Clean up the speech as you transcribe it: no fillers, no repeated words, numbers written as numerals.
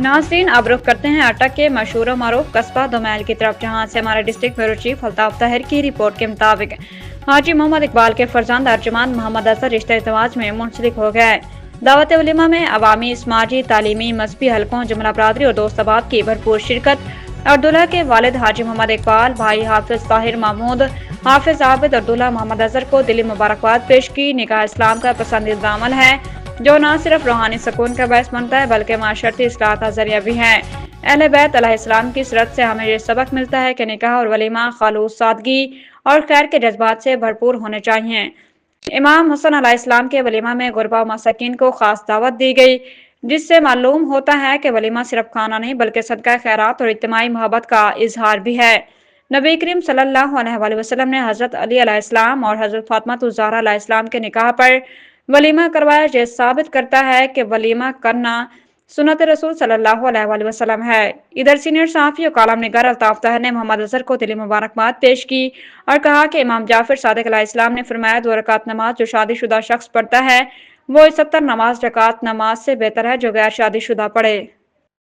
नाज़रीन, अब रुख करते हैं अटक के मशहूर और मरूफ कस्बा दोमैल की तरफ, जहाँ से हमारे district bureau chief Altaf Tahir की रिपोर्ट के मुताबिक हाजी मोहम्मद इकबाल के फरजंद अर्जुमान मोहम्मद असर रिश्ते इज़्दिवाज में मुंसलिक हो गए। दावत उलिमा में अवामी, समाजी, तालीमी, मजहबी हलकों, जुमला बरादरी और दोस्तबाब की भरपूर शिरकत। और दूल्हा के वालिद हाजी मोहम्मद इकबाल, भाई हाफिज ताहिर महमूद, हाफिज आबिद और दूल्हा मोहम्मद अजहर को दिली मुबारकबाद पेश की। निकाह इस्लाम का पसंदीदा अमल है जो न सिर्फ रूहानी सुकून का बायस बनता है बल्कि माशरती इस्लाह का जरिया भी है। अहले बैत अलैहिस्सलाम की सीरत से हमें ये सबक मिलता है कि निकाह और वलीमा खालूस, सादगी और खैर के जज्बात से भरपूर होने चाहिए। इमाम हुसैन अलैहिस्सलाम के वलीमा में गुरबा और मसाकीन को खास दावत दी गई, जिससे मालूम होता है कि वलीमा सिर्फ खाना नहीं बल्कि सदका खैरात और इज्तिमाई मोहब्बत का इजहार भी है। नबी करीम सल्लल्लाहु अलैहि वसल्लम ने हजरत अली अलैहिस्सलाम और हजरत फातिमा ज़हरा अलैहिस्सलाम के निकाह पर वलीमा करवाया, जो साबित करता है कि वलीमा करना सुन्नत रसूल सल्लल्लाहु अलैहि वसल्लम है। इधर सीनियर सहाफ़ी और कालम निगार अल्ताफ ताहिर ने मोहम्मद अजहर को दिली मुबारकबाद पेश की और कहा कि इमाम जाफर सादिक अलैहिस्सलाम ने फरमाया, 2 रकात नमाज जो शादीशुदा शख्स पढ़ता है वो 70 नमाज रकात नमाज से बेहतर है जो गैर शादीशुदा पढ़े।